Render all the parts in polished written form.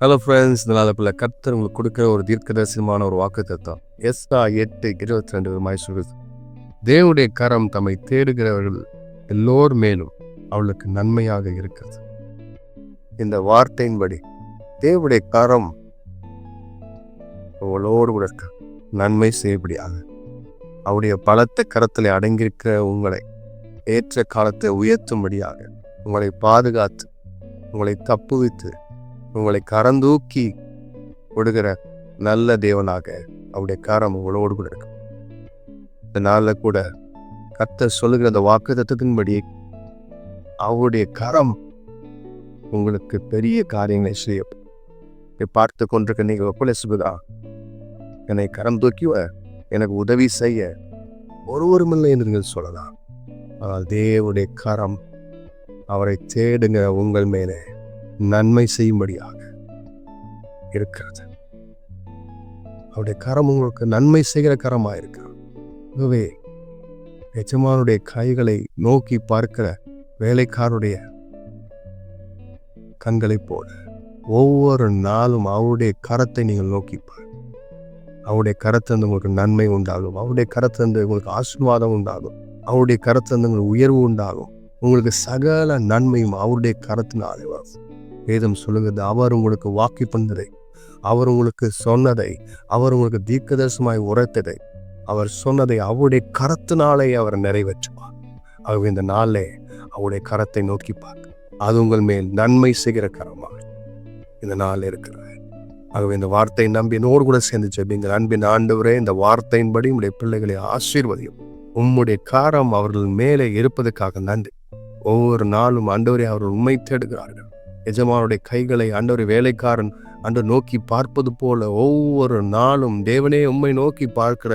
Hello friends, இந்த நாளுக்குள்ள கர்த்தர் உங்களுக்கு கொடுக்குற ஒரு தீர்க்கதரிசனமான ஒரு வாக்குத்தத்தம். எஸ்றா 8:22 சொல்லுது, தேவனுடைய கரம் தம்மை தேடுகிறவர்கள் எல்லோர் மேலும் அவளுக்கு நன்மையாக இருக்கிறது. இந்த வார்த்தையின்படி தேவனுடைய கரம் உங்களோடு கூட இருக்க நன்மை செய்யப்படியாக அவருடைய பலத்த கரத்தில் அடங்கியிருக்கிற உங்களை ஏற்ற காலத்தை உயர்த்தும்படியாக உங்களை பாதுகாத்து உங்களை தப்புவித்து உங்களை கரந்தூக்கி கொடுக்கிற நல்ல தேவனாக அவருடைய கரம் உங்களோடு கூட இருக்கு. இந்த நாளில் கூட கர்த்தர் சொல்லுகிற அந்த வாக்குத்தத்தத்தின்படி அவருடைய கரம் உங்களுக்கு பெரிய காரியங்களை செய்யும். பார்த்து கொண்டிருக்க நீங்கள் ஒப்படைசுதா என்னை கரம் தூக்கி எனக்கு உதவி செய்ய ஒருவருமில்லை என்று நீங்கள் சொல்லலாம். ஆனால் தேவனுடைய கரம் அவரை தேடுங்க உங்கள் மேலே நன்மை செய்யும்படியாக இருக்கிறது. அவருடைய கரம் உங்களுக்கு நன்மை செய்கிற கரமாக இருக்கிறது. ஆகவே எஜமானுடைய கைகளை நோக்கி பார்க்கிற வேலைக்காரருடைய கண்களைப் போல ஒவ்வொரு நாளும் அவருடைய கரத்தை நீங்கள் நோக்கி பாருங்கள். அவருடைய கரத்திலிருந்து உங்களுக்கு நன்மை உண்டாகும். அவருடைய கரத்திலிருந்து உங்களுக்கு ஆசீர்வாதம் உண்டாகும். அவருடைய கரத்திலிருந்து உங்களுக்கு உயர்வு உண்டாகும். உங்களுக்கு சகல நன்மையும் அவருடைய கரத்தினாலே வரும். வேதம் சொல்லுகிறது, அவர் உங்களுக்கு வாக்கு பண்ணதை, அவர் உங்களுக்கு சொன்னதை, அவர் உங்களுக்கு தீர்க்கதரிசனமாய் உரைத்ததை, அவர் சொன்னதை அவருடைய கரத்தினாலே அவர் நிறைவேற்றுவார். ஆகவே இந்த நாளே அவருடைய கரத்தை நோக்கி பார்க்க அது உங்கள் மேல் நன்மை செய்கிற கரமாக இந்த நாள் இருக்கிறது. ஆகவே இந்த வார்த்தையை நம்பி என்னோடு கூட சேர்ந்து ஜெபிங்கள். அன்பின் ஆண்டவரே, இந்த வார்த்தையின்படி உங்களுடைய பிள்ளைகளை ஆசீர்வதியும். உம்முடைய காரம் அவர்கள் மேலே இருப்பதற்காக நன்றி. ஒவ்வொரு நாளும் ஆண்டவரே அவர்கள் உண்மை தேடுகிறார்கள். எஜமானுடைய கைகளை ஆண்டவரை வேலைக்காரன் அன்று நோக்கி பார்ப்பது போல ஒவ்வொரு நாளும் தேவனே உம்மை நோக்கி பார்க்கிற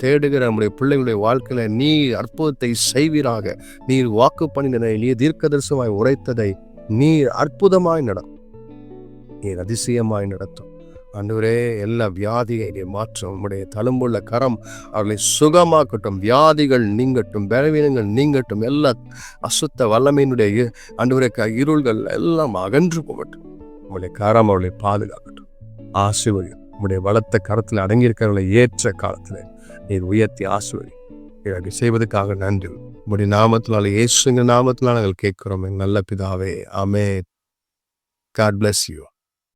தேடுகிற நம்முடைய பிள்ளைகளுடைய வாழ்க்கையில நீர் அற்புதத்தை செய்வீராக. நீர் வாக்கு பண்ணினதை, நீர் தீர்க்கதரிசனமாய் உரைத்ததை நீர் அற்புதமாய் நடத்தும். நீர் அதிசயமாய் நடத்தும். ஆண்டவரே, எல்லா வியாதியை நீர் மாற்றும். உம்முடைய தழும்புள்ள கரம் அவர்களை சுகமாக்கட்டும். வியாதிகள் நீங்கட்டும், பலவீனங்கள் நீங்கட்டும். எல்லா அசுத்த வல்லமையினுடைய ஆண்டவரே இருள்கள் எல்லாம் அகன்று போகட்டும். உங்களுடைய கரம் அவர்களை பாதுகாக்கட்டும். ஆசீர்வதியும். உங்களுடைய பலத்த கரத்தில் அடங்கியிருக்கிறவர்களை ஏற்ற காலத்தில் நீர் உயர்த்தி ஆசீர்வதி செய்வதற்காக நன்றி. உங்களுடைய நாமத்தினால, இயேசுவின் நாமத்தினால நாங்கள் கேட்கிறோம். நல்ல பிதாவே, ஆமென். God bless you.